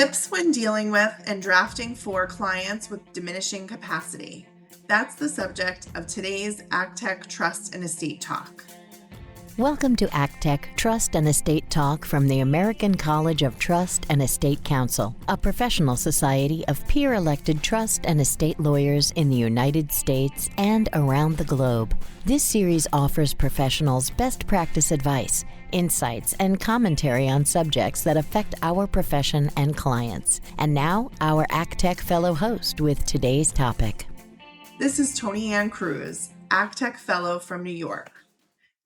Tips when dealing with and drafting for clients with diminishing capacity. That's the subject of today's ACTEC Trust and Estate Talk. Welcome to ACTEC Trust and Estate Talk from the American College of Trust and Estate Counsel, a professional society of peer-elected trust and estate lawyers in the United States and around the globe. This series offers professionals best practice advice, insights, and commentary on subjects that affect our profession and clients. And now, our ACTEC Fellow host with today's topic. This is Tony Ann Cruz, ACTEC Fellow from New York.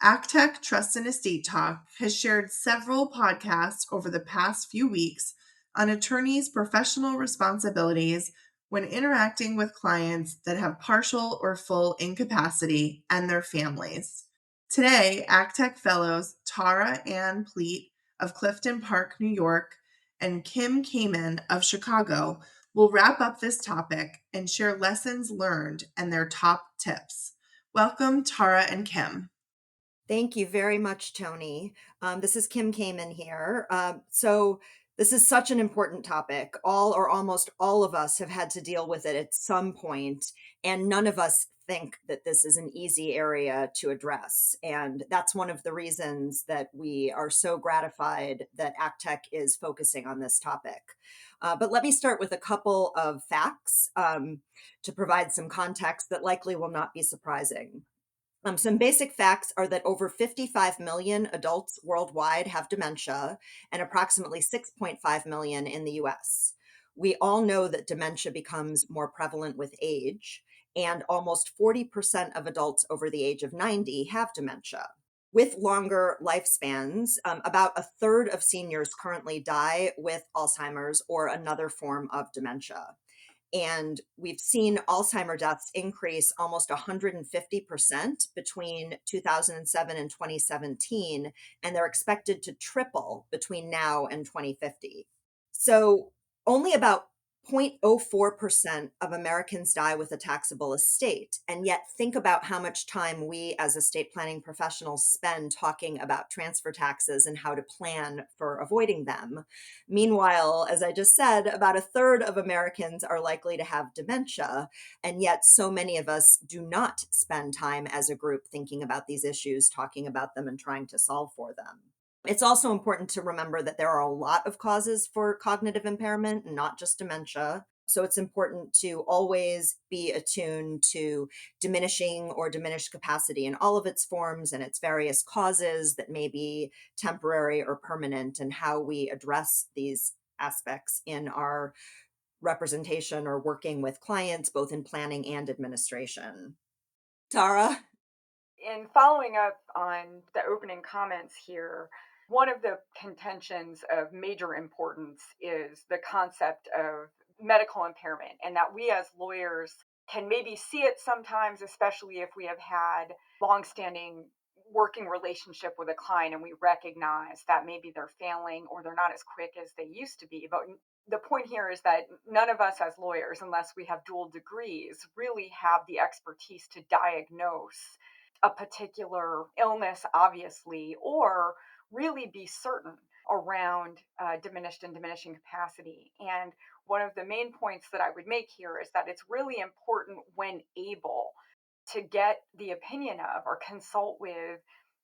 ACTEC Trust and Estate Talk has shared several podcasts over the past few weeks on attorneys' professional responsibilities when interacting with clients that have partial or full incapacity and their families. Today, ACTEC Fellows Tara Ann Pleat of Clifton Park, New York, and Kim Kamen of Chicago will wrap up this topic and share lessons learned and their top tips. Welcome, Tara and Kim. Thank you very much, Tony. This is Kim Kamen here. So this is such an important topic. All or almost all of us have had to deal with it at some point, and none of us think that this is an easy area to address. And that's one of the reasons that we are so gratified that ACTEC is focusing on this topic. But let me start with a couple of facts to provide some context that likely will not be surprising. Some basic facts are that over 55 million adults worldwide have dementia and approximately 6.5 million in the US. We all know that dementia becomes more prevalent with age, and almost 40% of adults over the age of 90 have dementia. With longer lifespans, about a third of seniors currently die with Alzheimer's or another form of dementia. And we've seen Alzheimer deaths increase almost 150% between 2007 and 2017, and they're expected to triple between now and 2050. So only about 0.04% of Americans die with a taxable estate. And yet, think about how much time we as estate planning professionals spend talking about transfer taxes and how to plan for avoiding them. Meanwhile, as I just said, about a third of Americans are likely to have dementia. And yet, so many of us do not spend time as a group thinking about these issues, talking about them, and trying to solve for them. It's also important to remember that there are a lot of causes for cognitive impairment, not just dementia. So it's important to always be attuned to diminishing or diminished capacity in all of its forms and its various causes that may be temporary or permanent, and how we address these aspects in our representation or working with clients, both in planning and administration. Tara? In following up on the opening comments here, one of the contentions of major importance is the concept of medical impairment, and that we as lawyers can maybe see it sometimes, especially if we have had longstanding working relationship with a client and we recognize that maybe they're failing or they're not as quick as they used to be. But the point here is that none of us as lawyers, unless we have dual degrees, really have the expertise to diagnose a particular illness, obviously, or really be certain around diminished and diminishing capacity. And one of the main points that I would make here is that it's really important, when able, to get the opinion of or consult with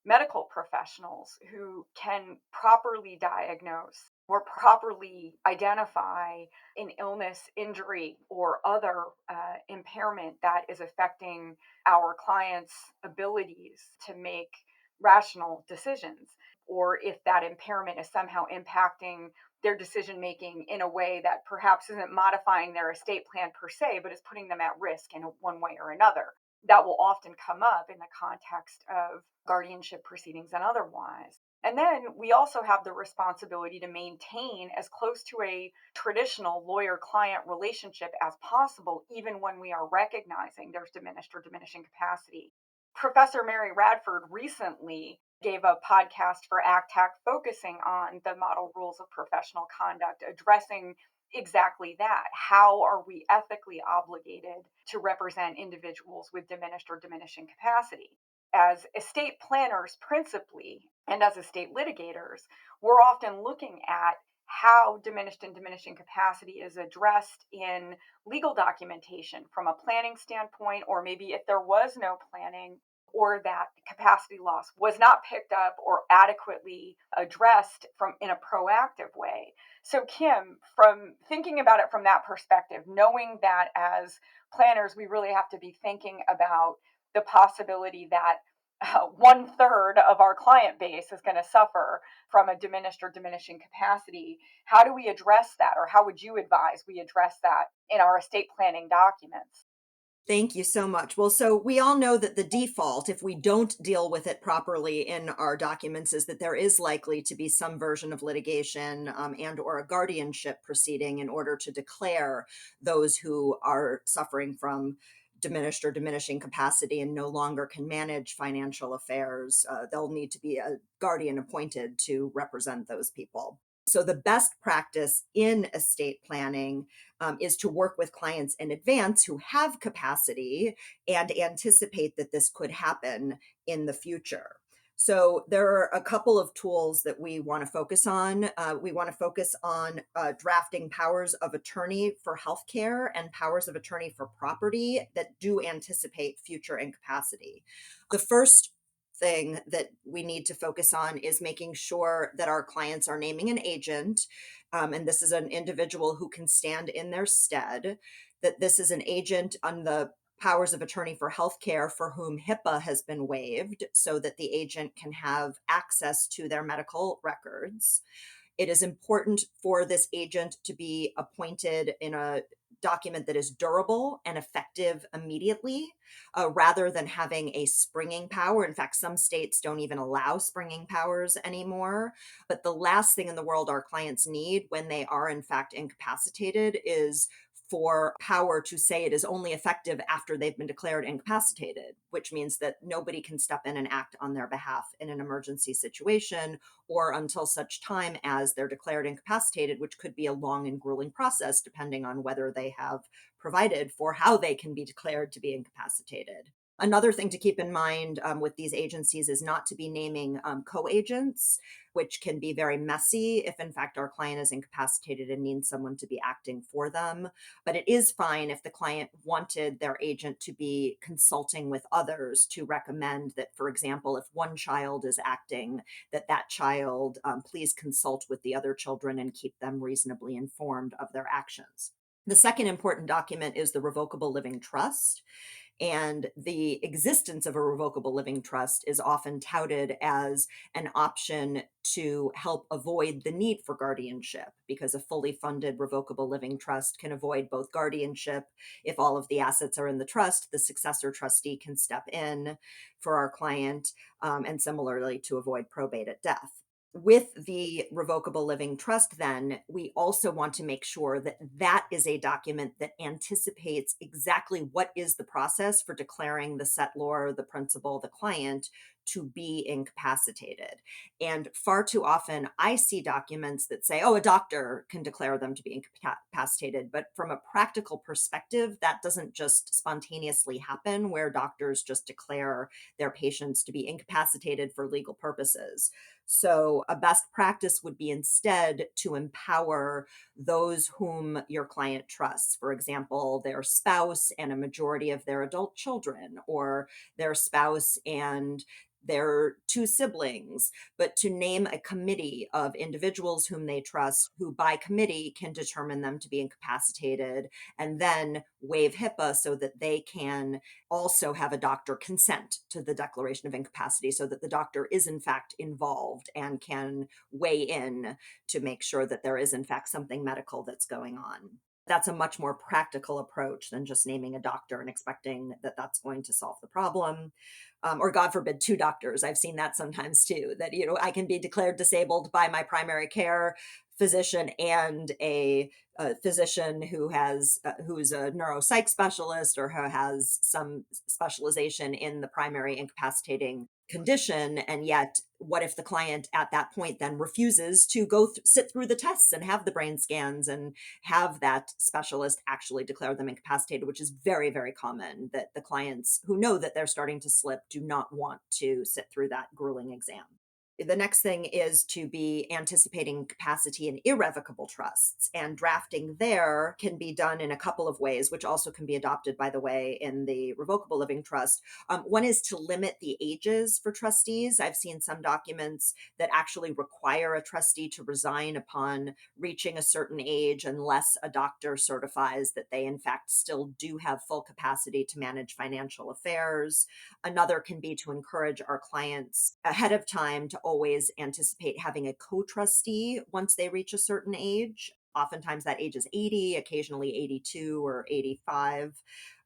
medical professionals who can properly diagnose or properly identify an illness, injury, or other impairment that is affecting our clients' abilities to make rational decisions, or if that impairment is somehow impacting their decision making in a way that perhaps isn't modifying their estate plan per se, but is putting them at risk in one way or another. That will often come up in the context of guardianship proceedings and otherwise. And then we also have the responsibility to maintain as close to a traditional lawyer-client relationship as possible, even when we are recognizing there's diminished or diminishing capacity. Professor Mary Radford recently gave a podcast for ACTEC focusing on the model rules of professional conduct, addressing exactly that. How are we ethically obligated to represent individuals with diminished or diminishing capacity? As estate planners, principally, and as estate litigators, we're often looking at how diminished and diminishing capacity is addressed in legal documentation from a planning standpoint, or maybe if there was no planning, or that capacity loss was not picked up or adequately addressed from in a proactive way. So Kim, from thinking about it from that perspective, knowing that as planners we really have to be thinking about the possibility that one third of our client base is going to suffer from a diminished or diminishing capacity. How do we address that, or how would you advise we address that in our estate planning documents? Thank you so much. Well, so we all know that the default, if we don't deal with it properly in our documents, is that there is likely to be some version of litigation and or a guardianship proceeding in order to declare those who are suffering from diminished or diminishing capacity and no longer can manage financial affairs. There'll need to be a guardian appointed to represent those people. So the best practice in estate planning is to work with clients in advance who have capacity and anticipate that this could happen in the future. So there are a couple of tools that we want to focus on. We want to focus on drafting powers of attorney for healthcare and powers of attorney for property that do anticipate future incapacity. The first thing that we need to focus on is making sure that our clients are naming an agent, and this is an individual who can stand in their stead, that this is an agent on the powers of attorney for healthcare for whom HIPAA has been waived so that the agent can have access to their medical records. It is important for this agent to be appointed in a document that is durable and effective immediately, rather than having a springing power. In fact, some states don't even allow springing powers anymore. But the last thing in the world our clients need when they are, in fact, incapacitated is for power to say it is only effective after they've been declared incapacitated, which means that nobody can step in and act on their behalf in an emergency situation or until such time as they're declared incapacitated, which could be a long and grueling process depending on whether they have provided for how they can be declared to be incapacitated. Another thing to keep in mind with these agencies is not to be naming co-agents, which can be very messy if in fact our client is incapacitated and needs someone to be acting for them. But it is fine if the client wanted their agent to be consulting with others to recommend that, for example, if one child is acting, that that child please consult with the other children and keep them reasonably informed of their actions. The second important document is the revocable living trust. And the existence of a revocable living trust is often touted as an option to help avoid the need for guardianship, because a fully funded revocable living trust can avoid both guardianship. If all of the assets are in the trust, the successor trustee can step in for our client, and similarly to avoid probate at death. With the revocable living trust, then, we also want to make sure that that is a document that anticipates exactly what is the process for declaring the settlor, the principal, the client to be incapacitated. And far too often, I see documents that say, oh, a doctor can declare them to be incapacitated. But from a practical perspective, that doesn't just spontaneously happen where doctors just declare their patients to be incapacitated for legal purposes. So, a best practice would be instead to empower those whom your client trusts. For example, their spouse and a majority of their adult children, or their spouse and their two siblings, but to name a committee of individuals whom they trust, who by committee can determine them to be incapacitated, and then waive HIPAA so that they can also have a doctor consent to the declaration of incapacity so that the doctor is in fact involved and can weigh in to make sure that there is in fact something medical that's going on. That's a much more practical approach than just naming a doctor and expecting that that's going to solve the problem. Or God forbid, two doctors. I've seen that sometimes too, that, I can be declared disabled by my primary care physician and a physician who's a neuropsych specialist or who has some specialization in the primary incapacitating condition. And yet, what if the client at that point then refuses to sit through the tests and have the brain scans and have that specialist actually declare them incapacitated, which is very, very common, that the clients who know that they're starting to slip do not want to sit through that grueling exam. The next thing is to be anticipating capacity in irrevocable trusts. And drafting there can be done in a couple of ways, which also can be adopted, by the way, in the revocable living trust. One is to limit the ages for trustees. I've seen some documents that actually require a trustee to resign upon reaching a certain age unless a doctor certifies that they, in fact, still do have full capacity to manage financial affairs. Another can be to encourage our clients ahead of time to always anticipate having a co-trustee once they reach a certain age. Oftentimes that age is 80, occasionally 82 or 85.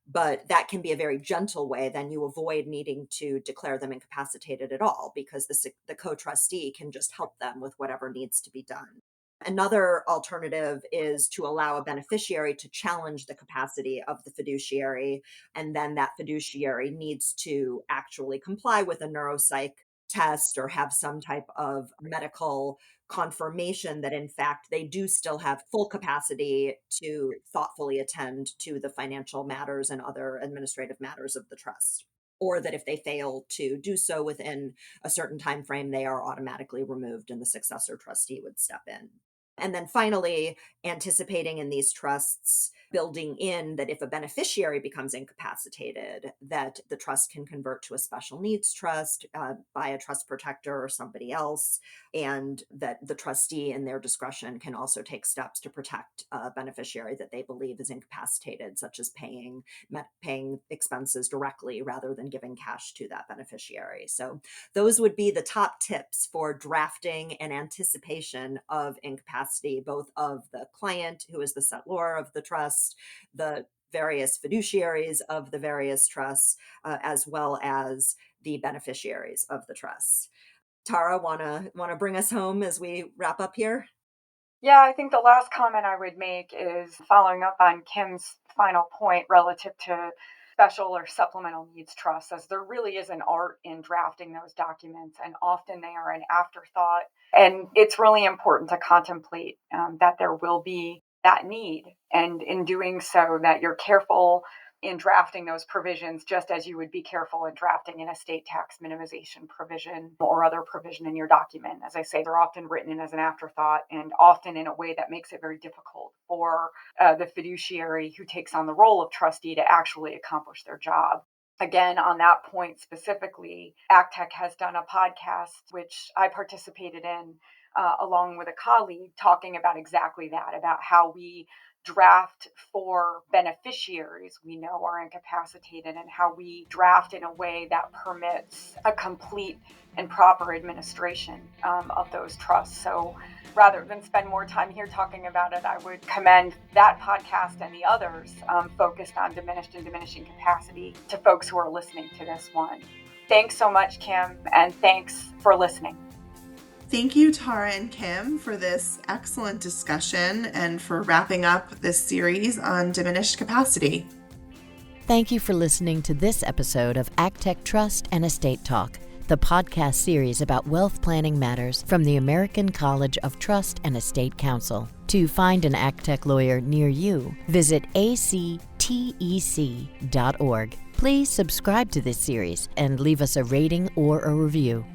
But that can be a very gentle way. Then you avoid needing to declare them incapacitated at all, because the co-trustee can just help them with whatever needs to be done. Another alternative is to allow a beneficiary to challenge the capacity of the fiduciary, and then that fiduciary needs to actually comply with a neuropsych test or have some type of medical confirmation that, in fact, they do still have full capacity to thoughtfully attend to the financial matters and other administrative matters of the trust. Or that if they fail to do so within a certain time frame, they are automatically removed and the successor trustee would step in. And then finally, anticipating in these trusts, building in that if a beneficiary becomes incapacitated, that the trust can convert to a special needs trust by a trust protector or somebody else, and that the trustee in their discretion can also take steps to protect a beneficiary that they believe is incapacitated, such as paying expenses directly rather than giving cash to that beneficiary. So those would be the top tips for drafting and anticipation of incapacity, both of the client, who is the settlor of the trust, the various fiduciaries of the various trusts, as well as the beneficiaries of the trusts. Tara, wanna bring us home as we wrap up here? Yeah, I think the last comment I would make is following up on Kim's final point relative to special or supplemental needs trusts, as there really is an art in drafting those documents, and often they are an afterthought. And it's really important to contemplate that there will be that need, and in doing so, that you're careful in drafting those provisions, just as you would be careful in drafting an estate tax minimization provision or other provision in your document. As I say, they're often written in as an afterthought, and often in a way that makes it very difficult for the fiduciary who takes on the role of trustee to actually accomplish their job. Again, on that point specifically, ACTEC has done a podcast, which I participated in along with a colleague, talking about exactly that, about how we draft for beneficiaries we know are incapacitated, and how we draft in a way that permits a complete and proper administration of those trusts. So rather than spend more time here talking about it, I would commend that podcast and the others focused on diminished and diminishing capacity to folks who are listening to this one. Thanks so much, Kim, and thanks for listening. Thank you, Tara and Kim, for this excellent discussion and for wrapping up this series on diminished capacity. Thank you for listening to this episode of ACTEC Trust and Estate Talk, the podcast series about wealth planning matters from the American College of Trust and Estate Counsel. To find an ACTEC lawyer near you, visit actec.org. Please subscribe to this series and leave us a rating or a review.